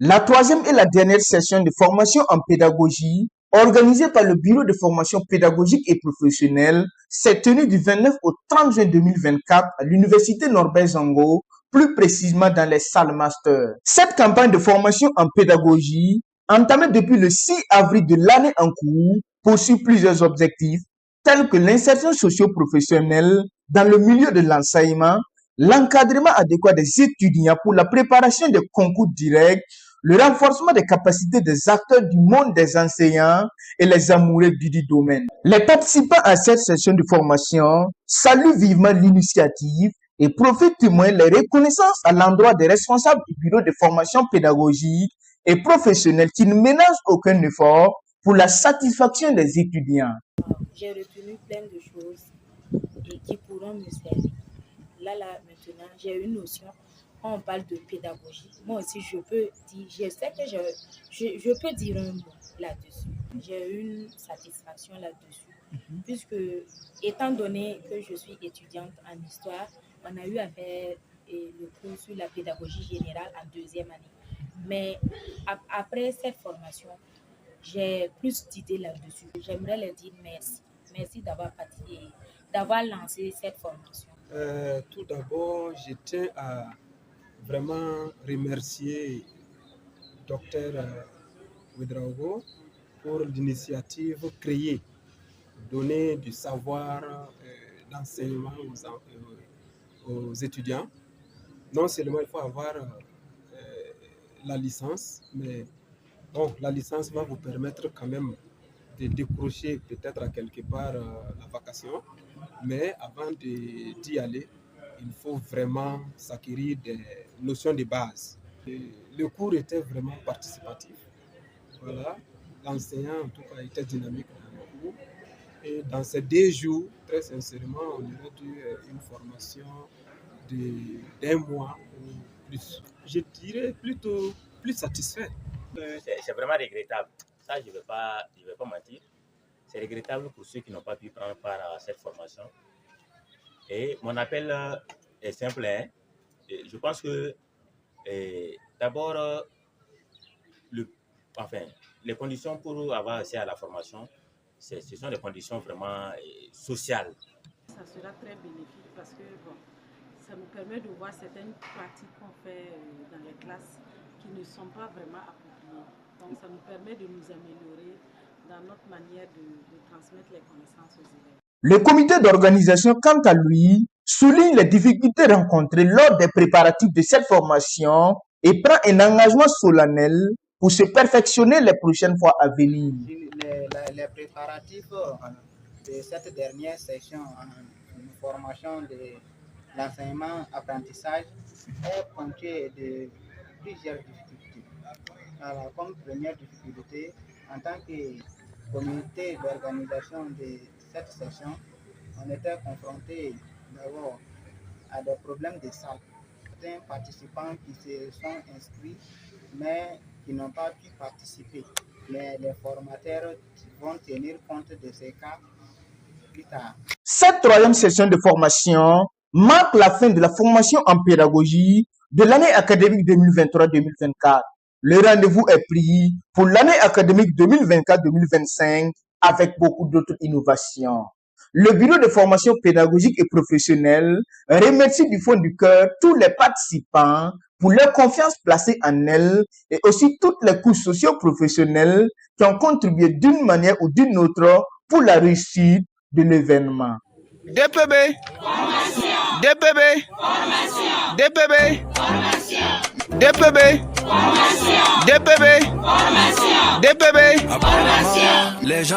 La troisième et la dernière session de formation en pédagogie, organisée par le Bureau de formation pédagogique et professionnelle, s'est tenue du 29 au 30 juin 2024 à l'Université Norbert Zongo, plus précisément dans les salles master. Cette campagne de formation en pédagogie, entamée depuis le 6 avril de l'année en cours, poursuit plusieurs objectifs, tels que l'insertion socio-professionnelle dans le milieu de l'enseignement, l'encadrement adéquat des étudiants pour la préparation des concours directs, le renforcement des capacités des acteurs du monde des enseignants et les amoureux du domaine. Les participants à cette session de formation saluent vivement l'initiative et profitent témoin les reconnaissances à l'endroit des responsables du bureau de formation pédagogique et professionnelle qui ne ménagent aucun effort pour la satisfaction des étudiants. J'ai retenu plein de choses et qui pourront me servir. Là, maintenant, j'ai une notion. Quand on parle de pédagogie, moi aussi, je sais que je peux dire un mot là-dessus. J'ai une satisfaction là-dessus. Puisque, étant donné que je suis étudiante en histoire, on a eu à faire le cours sur la pédagogie générale en deuxième année. Mais après cette formation, j'ai plus d'idées là-dessus. J'aimerais leur dire merci. Merci d'avoir lancé cette formation. Tout d'abord, je tiens à vraiment remercier Dr Ouedraogo pour l'initiative créée, donner du savoir d'enseignement aux étudiants. Non seulement il faut avoir la licence, mais bon, la licence va vous permettre quand même de décrocher peut-être à quelque part la vacation, mais avant d'y aller, il faut vraiment s'acquérir des notions de base. Le cours était vraiment participatif. Voilà, l'enseignant en tout cas était dynamique dans le cours. Et dans ces 2 jours, très sincèrement, on aurait dû une formation d'un mois ou plus. Je dirais plutôt plus satisfait. C'est vraiment regrettable. Ça, je ne vais pas mentir. C'est regrettable pour ceux qui n'ont pas pu prendre part à cette formation. Et mon appel est simple. Je pense que d'abord, les conditions pour avoir accès à la formation, ce sont des conditions vraiment sociales. Ça sera très bénéfique parce que ça nous permet de voir certaines pratiques qu'on fait dans les classes qui ne sont pas vraiment appropriées. Donc ça nous permet de nous améliorer dans notre manière de transmettre les connaissances aux élèves. Le comité d'organisation, quant à lui, souligne les difficultés rencontrées lors des préparatifs de cette formation et prend un engagement solennel pour se perfectionner les prochaines fois à venir. Les préparatifs de cette dernière session en formation de l'enseignement-apprentissage est ponctué de plusieurs difficultés. Alors, comme première difficulté, en tant que comité d'organisation de cette session, on était confronté d'abord à des problèmes de salle. Certains participants qui se sont inscrits mais qui n'ont pas pu participer. Mais les formateurs vont tenir compte de ces cas plus tard. Cette troisième session de formation marque la fin de la formation en pédagogie de l'année académique 2023-2024. Le rendez-vous est pris pour l'année académique 2024-2025 avec beaucoup d'autres innovations. Le Bureau de formation pédagogique et professionnelle remercie du fond du cœur tous les participants pour leur confiance placée en elles et aussi toutes les couches socio-professionnelles qui ont contribué d'une manière ou d'une autre pour la réussite de l'événement. DPB, formation. DPB, formation. DPB, formation. DPB, formation. DPB, formation. DPB, formation.